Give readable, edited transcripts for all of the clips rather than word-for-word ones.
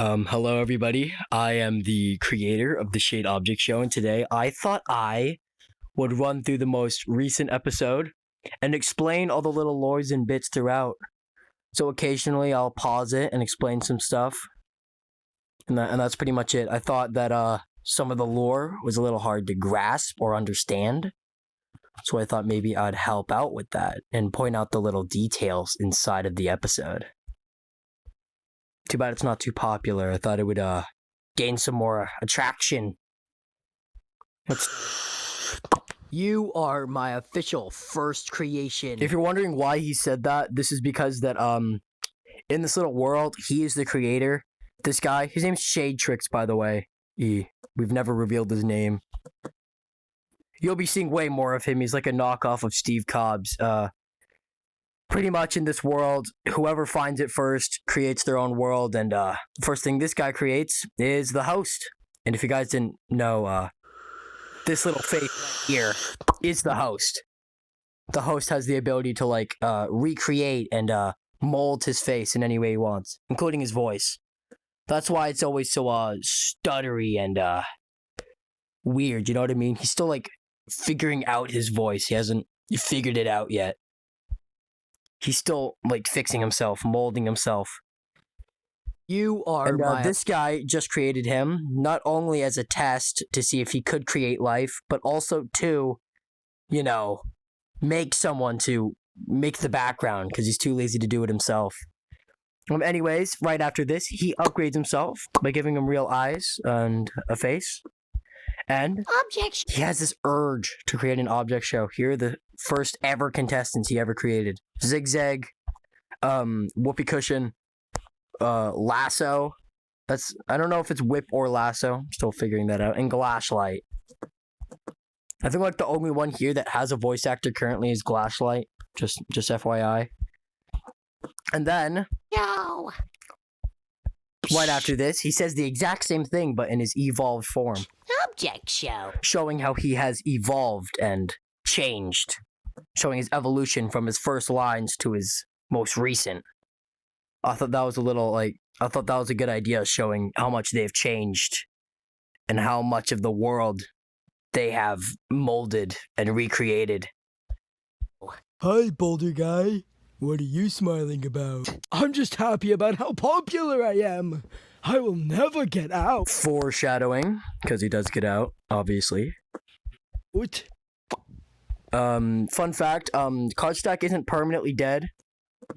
Hello everybody. I am the creator of the Shade Object Show, and today I thought I would run through the most recent episode and explain all the little lores and bits throughout. So occasionally I'll pause it and explain some stuff, and that's pretty much it. I thought that some of the lore was a little hard to grasp or understand, so I thought maybe I'd help out with that and point out the little details inside of the episode. Too bad it's not too popular. I thought it would gain some more attraction. You are my official first creation. If you're wondering why he said that, this is because that in this little world, he is the creator. This guy, his name's Shadetrix, by the way. We've never revealed his name. You'll be seeing way more of him. He's like a knockoff of Steve Cobbs. Pretty much in this world, whoever finds it first creates their own world, and the first thing this guy creates is the host. And if you guys didn't know, this little face right here is the host. The host has the ability to like recreate and mold his face in any way he wants, including his voice. That's why it's always so stuttery and weird, you know what I mean? He's still like figuring out his voice. He hasn't figured it out yet. He's still, like, fixing himself, molding himself. You are and this guy just created him, not only as a test to see if he could create life, but also to, you know, make someone to make the background, because he's too lazy to do it himself. Anyways, right after this, he upgrades himself by giving him real eyes and a face. And he has this urge to create an object show. Here are the first ever contestants he ever created. Zigzag, Whoopee Cushion, Lasso. I don't know if it's Whip or Lasso. I'm still figuring that out. And Glashlight. I think like the only one here that has a voice actor currently is Glashlight. Just FYI. And then right after this, he says the exact same thing, but in his evolved form. Object show. Showing how he has evolved and changed. Showing his evolution from his first lines to his most recent. I thought that was a good idea, showing how much they've changed and how much of the world they have molded and recreated. Hi, Boulder Guy. What are you smiling about? I'm just happy about how popular I am. I will never get out. Foreshadowing, because he does get out, obviously. What? Fun fact, Card Stack isn't permanently dead.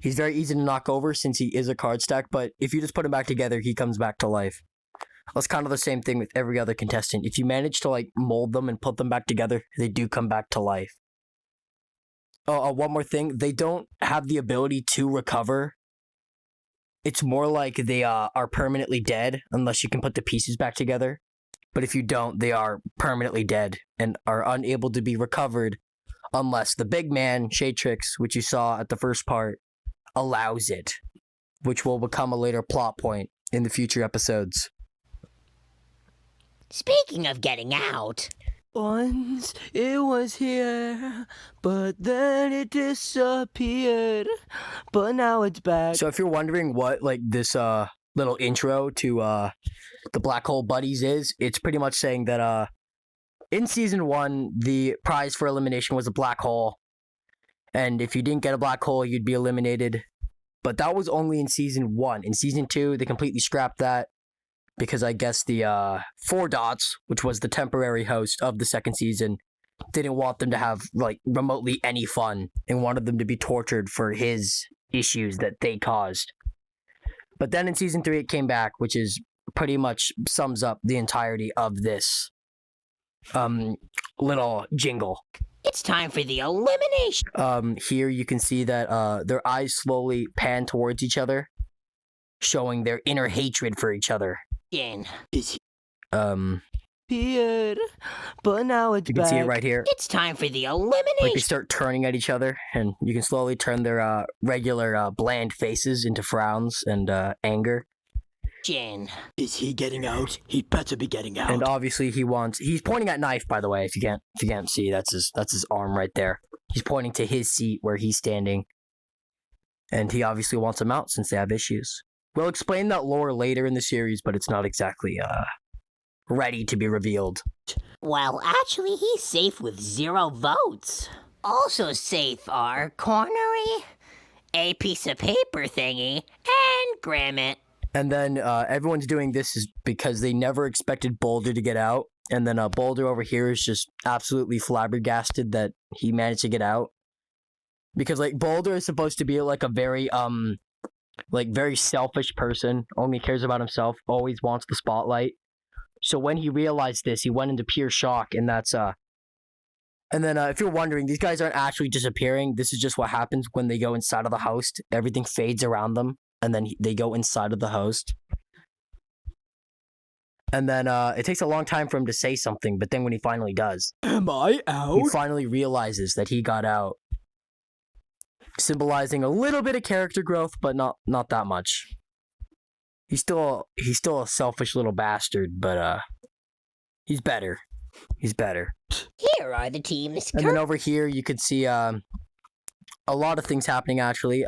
He's very easy to knock over since he is a card stack, but if you just put him back together, he comes back to life. That's kind of the same thing with every other contestant. If you manage to like mold them and put them back together, they do come back to life. One more thing, they don't have the ability to recover. It's more like they are permanently dead unless you can put the pieces back together. But if you don't, they are permanently dead and are unable to be recovered unless the big man, Shadetrix, which you saw at the first part, allows it, which will become a later plot point in the future episodes. Speaking of getting out. Once it was here, but then it disappeared. But now it's back. So if you're wondering what like this little intro to the Black Hole Buddies is, it's pretty much saying that in season 1 the prize for elimination was a black hole, and if you didn't get a black hole you'd be eliminated. But that was only in season 1. In season 2 they completely scrapped that because I guess the Four Dots, which was the temporary host of the second season, didn't want them to have like remotely any fun and wanted them to be tortured for his issues that they caused. But then in season 3 it came back, which is pretty much sums up the entirety of this little jingle. It's time for the elimination. Here you can see that their eyes slowly pan towards each other, showing their inner hatred for each other. Disappeared, but now it's You can back. see it right here. It's time for the Like they elimination. start turning at each other, and you can slowly turn their regular bland faces into frowns and anger. Is he getting out? He better be getting out. And obviously he's pointing at Knife, by the way, if you can't see, that's his arm right there. He's pointing to his seat where he's standing. And he obviously wants him out since they have issues. We'll explain that lore later in the series, but it's not exactly ready to be revealed. Well, actually, he's safe with 0 votes. Also safe are Cornery, a piece of paper thingy, and Grammit. And then everyone's doing this is because they never expected Boulder to get out. And then Boulder over here is just absolutely flabbergasted that he managed to get out. Because, like, Boulder is supposed to be, like, a very, very selfish person. Only cares about himself. Always wants the spotlight. So when he realized this, he went into pure shock. And that's, And then if you're wondering, these guys aren't actually disappearing. This is just what happens when they go inside of the host. Everything fades around them. And then they go inside of the host. And then it takes a long time for him to say something, but then when he finally does, Am I out? he finally realizes that he got out. Symbolizing a little bit of character growth, but not that much. He's still a selfish little bastard, but he's better. He's better. Here are the teams. And then over here you could see a lot of things happening actually.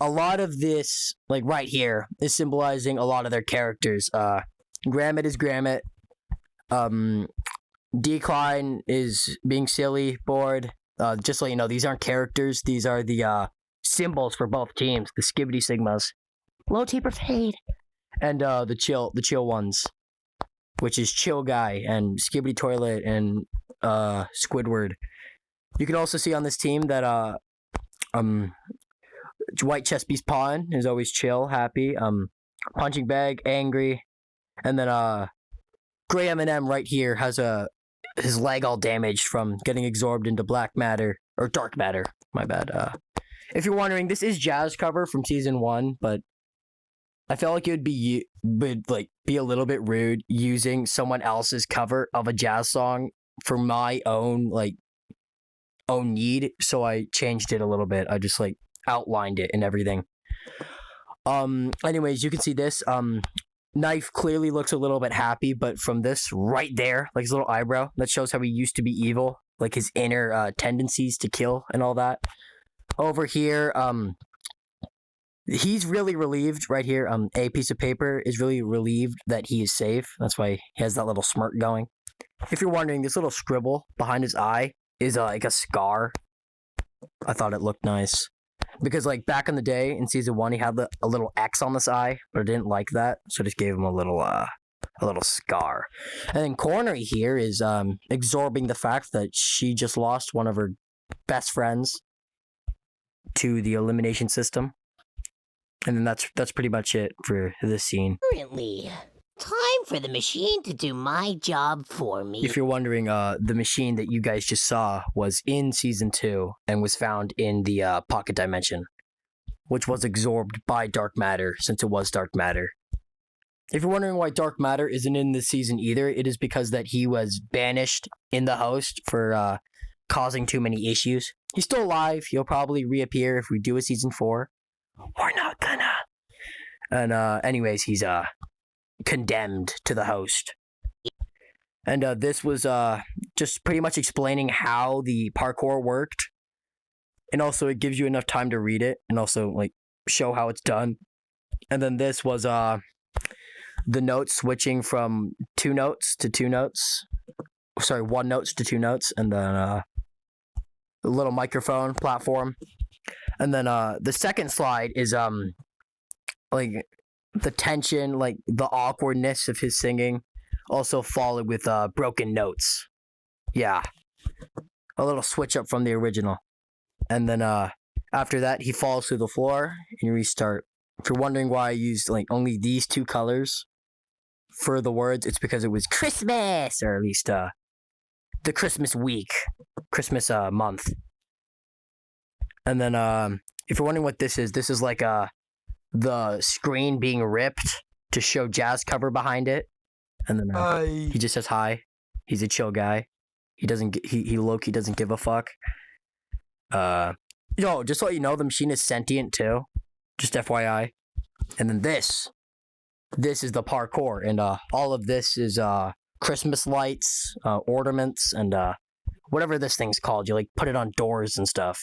A lot of this, like right here, is symbolizing a lot of their characters. Grammit is Grammit. Decline is being silly, bored. Just so you know, these aren't characters. These are the symbols for both teams. The Skibbity Sigmas. Low taper fade. And the chill ones. Which is Chill Guy and Skibbity Toilet and Squidward. You can also see on this team that White Chespy's Pawn is always chill, happy. Punching Bag, angry. And then Gray M&M right here has his leg all damaged from getting absorbed into black matter. Or dark matter, my bad. If you're wondering, this is Jazz cover from season 1, but I felt like it would be a little bit rude using someone else's cover of a jazz song for my own need, so I changed it a little bit. I just outlined it and everything. Anyways, you can see this. Knife clearly looks a little bit happy, but from this right there, like his little eyebrow, that shows how he used to be evil, like his inner tendencies to kill and all that. Over here, he's really relieved right here. A piece of paper is really relieved that he is safe. That's why he has that little smirk going. If you're wondering, this little scribble behind his eye is like a scar. I thought it looked nice. Because back in the day in season 1, he had a little X on this eye, but I didn't like that, so I just gave him a little scar. And then Cornery here is absorbing the fact that she just lost one of her best friends to the elimination system. And then that's pretty much it for this scene. Currently, time for the machine to do my job for me. If you're wondering, the machine that you guys just saw was in Season 2 and was found in the Pocket Dimension, which was absorbed by Dark Matter, since it was Dark Matter. If you're wondering why Dark Matter isn't in this season either, it is because that he was banished in the host for causing too many issues. He's still alive. He'll probably reappear if we do a Season 4. We're not gonna. And anyways, he's condemned to the host. And this was just pretty much explaining how the parkour worked. And also it gives you enough time to read it and also show how it's done. And then this was the notes switching from 2 notes to 2 notes. Sorry, 1 notes to 2 notes, and then a little microphone platform. And then the second slide is the tension, the awkwardness of his singing, also followed with broken notes. Yeah, a little switch up from the original. And then after that, he falls through the floor and you restart. If you're wondering why I used only these 2 colors for the words, it's because it was Christmas, or at least the Christmas week, Christmas month. And then if you're wondering what this is the screen being ripped to show Jazz cover behind it. And then he just says hi. He's a chill guy. He low-key doesn't give a fuck. Just to let you know, the machine is sentient too. Just FYI. And then this is the parkour, and all of this is Christmas lights, ornaments, and whatever this thing's called. You put it on doors and stuff.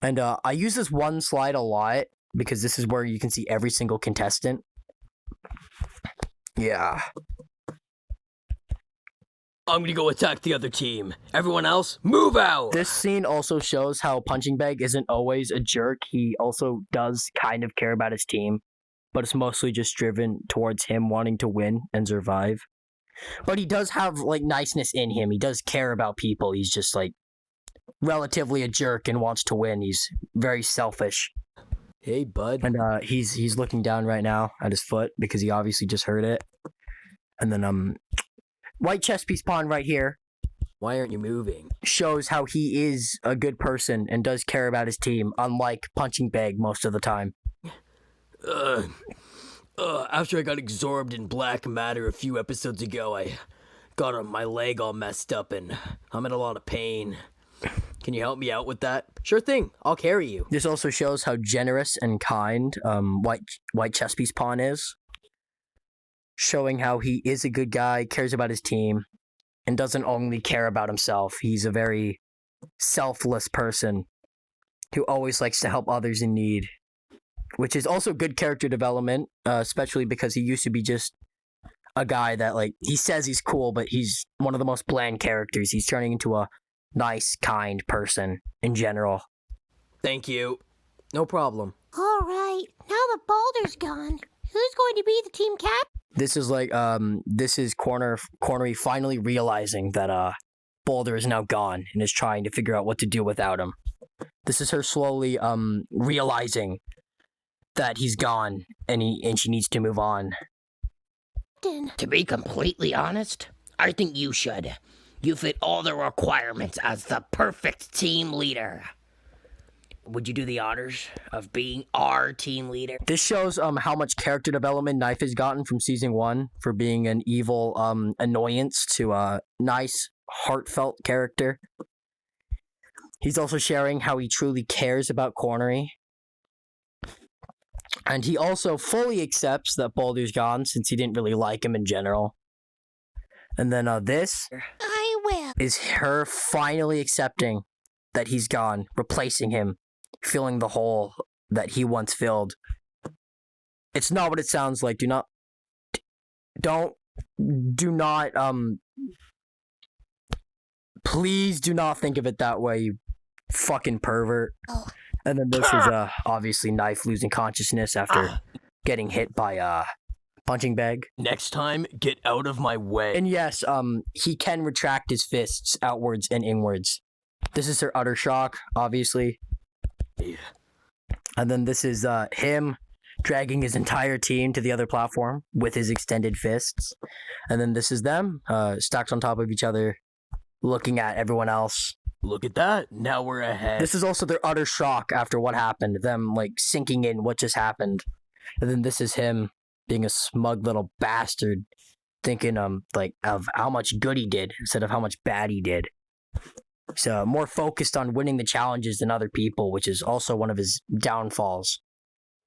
And I use this one slide a lot because this is where you can see every single contestant. Yeah. I'm gonna go attack the other team. Everyone else, move out! This scene also shows how Punching Bag isn't always a jerk. He also does kind of care about his team, but it's mostly just driven towards him wanting to win and survive. But he does have, like, niceness in him. He does care about people. He's just, like, relatively a jerk and wants to win. He's very selfish. Hey, bud. And he's looking down right now at his foot because he obviously just heard it. And then white chess piece pawn right here Why aren't you moving? shows how he is a good person and does care about his team, unlike Punching Bag most of the time. After I got absorbed in black matter a few episodes ago, I got my leg all messed up and I'm in a lot of pain. Can you help me out with that? Sure thing. I'll carry you. This also shows how generous and kind white chess piece pawn is, showing how he is a good guy, cares about his team, and doesn't only care about himself. He's a very selfless person who always likes to help others in need, which is also good character development, especially because he used to be just a guy that, like, he says he's cool, but he's one of the most bland characters. He's turning into a nice, kind person in general. Thank you. No problem. All right, now that Balder's gone, who's going to be the team cap? This is like, this is Cornery finally realizing that, Boulder is now gone and is trying to figure out what to do without him. This is her slowly, realizing that he's gone and she needs to move on. To be completely honest, I think you should. You fit all the requirements as the perfect team leader. Would you do the honors of being our team leader? This shows how much character development Knife has gotten from season 1 for being an evil annoyance to a nice, heartfelt character. He's also sharing how he truly cares about Cornery. And he also fully accepts that Boulder's gone since he didn't really like him in general. And then this I will. is her finally accepting that he's gone, replacing him, filling the hole that he once filled. It's not what it sounds like. Do not, please do not think of it that way, you fucking pervert. Oh. And then this is obviously Knife losing consciousness after getting hit by Punching Bag. Next time, get out of my way. And yes, he can retract his fists outwards and inwards. This is her utter shock, obviously. Yeah. And then this is him dragging his entire team to the other platform with his extended fists. And then this is them stacked on top of each other, looking at everyone else. Look at that. Now we're ahead. This is also their utter shock after what happened, them like sinking in what just happened. And then this is him being a smug little bastard, thinking like of how much good he did instead of how much bad he did. So more focused on winning the challenges than other people, which is also one of his downfalls.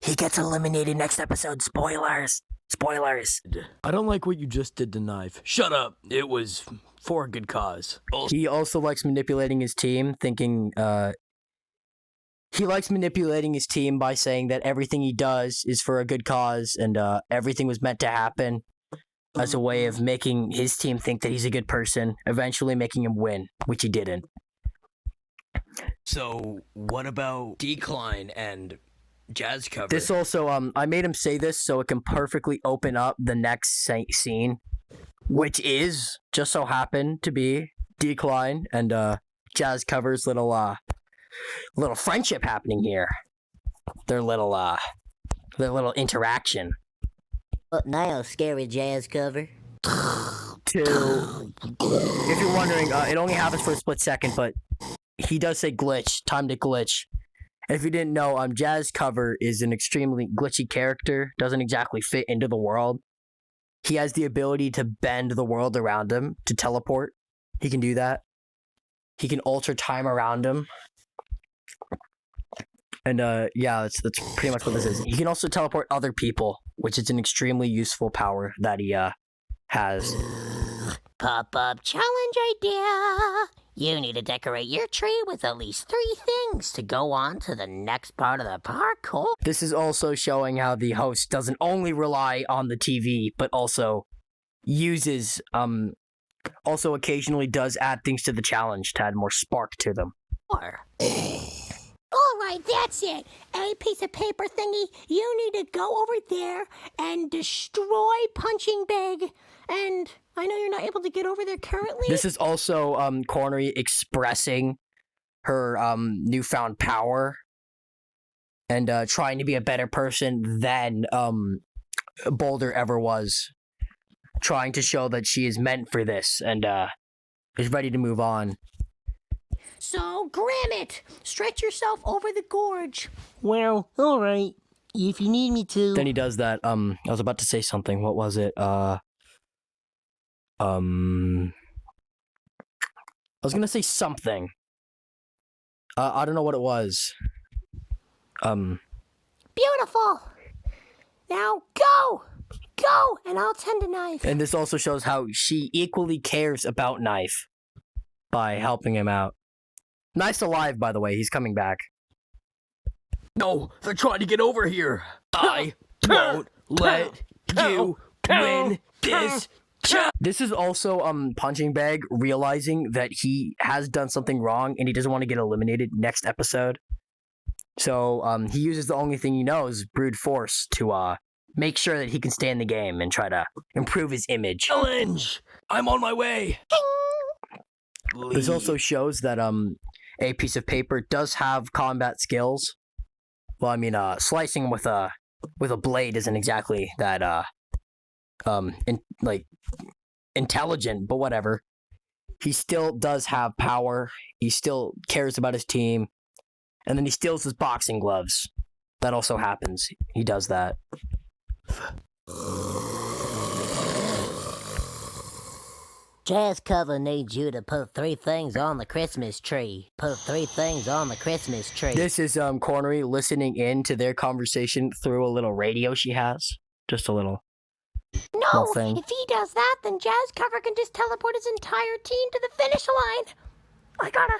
He gets eliminated next episode. Spoilers. Spoilers. I don't like what you just did to Knife. Shut up. It was for a good cause. He also likes manipulating his team, thinking he likes manipulating his team by saying that everything he does is for a good cause and everything was meant to happen as a way of making his team think that he's a good person, eventually making him win, which he didn't. So, what about Decline and Jazz Cover? This also, I made him say this so it can perfectly open up the next scene, which is, just so happened to be, Decline and Jazz Cover's little friendship happening here. Their little interaction. Well, now, scary Jazz Cover. If you're wondering, it only happens for a split second, but he does say glitch, time to glitch. If you didn't know, Jazz Cover is an extremely glitchy character, doesn't exactly fit into the world. He has the ability to bend the world around him, to teleport. He can do that. He can alter time around him. And yeah, that's pretty much what this is. He can also teleport other people, which is an extremely useful power that he has. Pop-up challenge idea. You need to decorate your tree with at least 3 things to go on to the next part of the parkour. This is also showing how the host doesn't only rely on the TV, but also uses, also occasionally does add things to the challenge to add more spark to them. All right, that's it. A piece of paper thingy, you need to go over there and destroy Punching Bag. And I know you're not able to get over there currently. This is also Cornery expressing her newfound power and trying to be a better person than Boulder ever was. Trying to show that she is meant for this and is ready to move on. So, Grammet, stretch yourself over the gorge. Well, alright. If you need me to. Then he does that. I was about to say something. What was it? I was gonna say something. I don't know what it was. Beautiful. Now go! Go, and I'll tend a knife. And this also shows how she equally cares about Knife by helping him out. Knife's alive, by the way. He's coming back. No, they're trying to get over here. I won't let you win this. This is also Punching Bag realizing that he has done something wrong and he doesn't want to get eliminated next episode. So he uses the only thing he knows, brute force, to make sure that he can stay in the game and try to improve his image. Challenge! I'm on my way. This also shows that a piece of paper does have combat skills. Well, I mean, slicing with a blade isn't exactly that intelligent, but whatever. He still does have power. He still cares about his team, and then he steals his boxing gloves. That also happens. He does that. Jazz Cover needs you to put 3 things on the Christmas tree. Put 3 things on the Christmas tree. This is Cornery listening in to their conversation through a little radio she has. Just a little. No, Whole thing. if he does that, then Jazz Cover can just teleport his entire team to the finish line. I gotta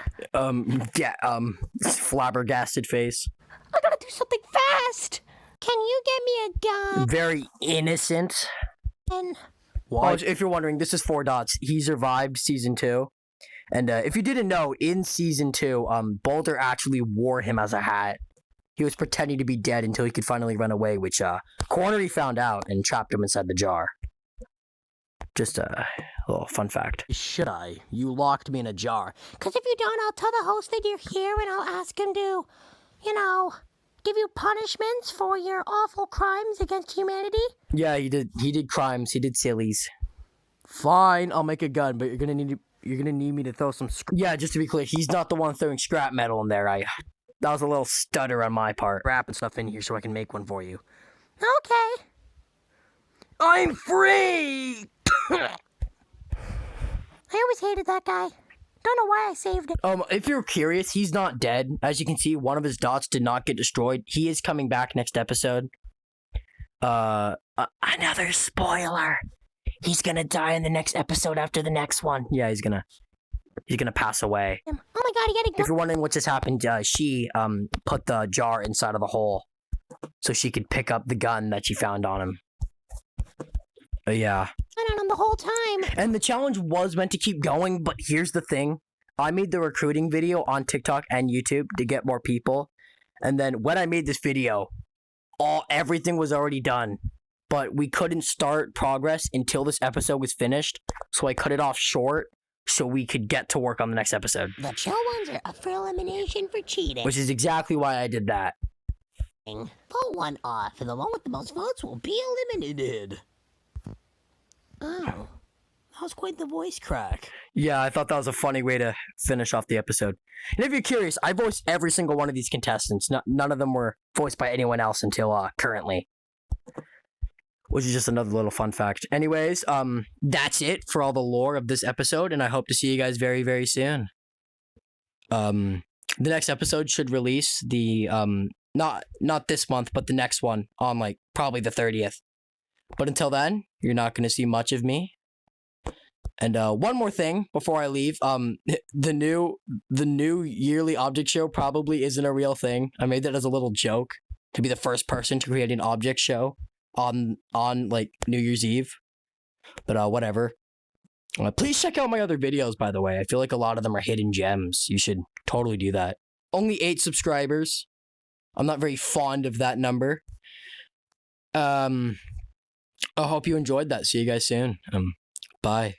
Flabbergasted face. do something fast. Can you get me a gun? Very innocent. And Oh, if you're wondering, this is 4 Dots. He survived season 2. And if you didn't know, in season 2, Boulder actually wore him as a hat. He was pretending to be dead until he could finally run away, which Cornery found out and trapped him inside the jar. Just a little fun fact. Should I? You locked me in a jar. because if you don't, I'll tell the host that you're here and I'll ask him to, give you punishments for your awful crimes against humanity. Yeah, he did crimes. He did sillies. Fine, I'll make a gun, but you're gonna need me to throw some Yeah, just to be clear, he's not the one throwing scrap metal in there. That was a little stutter on my part. scrap and stuff in here so I can make one for you. Okay. I'm free! I always hated that guy. Don't know why I saved him. If you're curious, he's not dead. As you can see, one of his dots did not get destroyed. He is coming back next episode. Another spoiler. He's gonna die in the next episode after the next one. Yeah, he's gonna pass away. Oh my god, he got a If gun. you're wondering what just happened, she put the jar inside of the hole so she could pick up the gun that she found on him. Yeah. I on him the whole time. And the challenge was meant to keep going, but here's the thing. I made the recruiting video on TikTok and YouTube to get more people. And then when I made this video, everything was already done. But we couldn't start progress until this episode was finished. So I cut it off short so we could get to work on the next episode. The chill ones are up for elimination for cheating. Which is exactly why I did that. Pull one off, and the one with the most votes will be eliminated. Oh, that was quite the voice crack. Yeah, I thought that was a funny way to finish off the episode. And if you're curious, I voiced every single one of these contestants. None of them were voiced by anyone else until currently. Which is just another little fun fact. Anyways, that's it for all the lore of this episode, and I hope to see you guys very, very soon. The next episode should release the not this month, but the next one on probably the 30th. But until then, you're not going to see much of me. And one more thing before I leave, the new yearly object show probably isn't a real thing. I made that as a little joke to be the first person to create an object show on like New Year's Eve. But whatever. Please check out my other videos, by the way. I feel like a lot of them are hidden gems. You should totally do that. Only 8 subscribers. I'm not very fond of that number. I hope you enjoyed that. See you guys soon. Bye.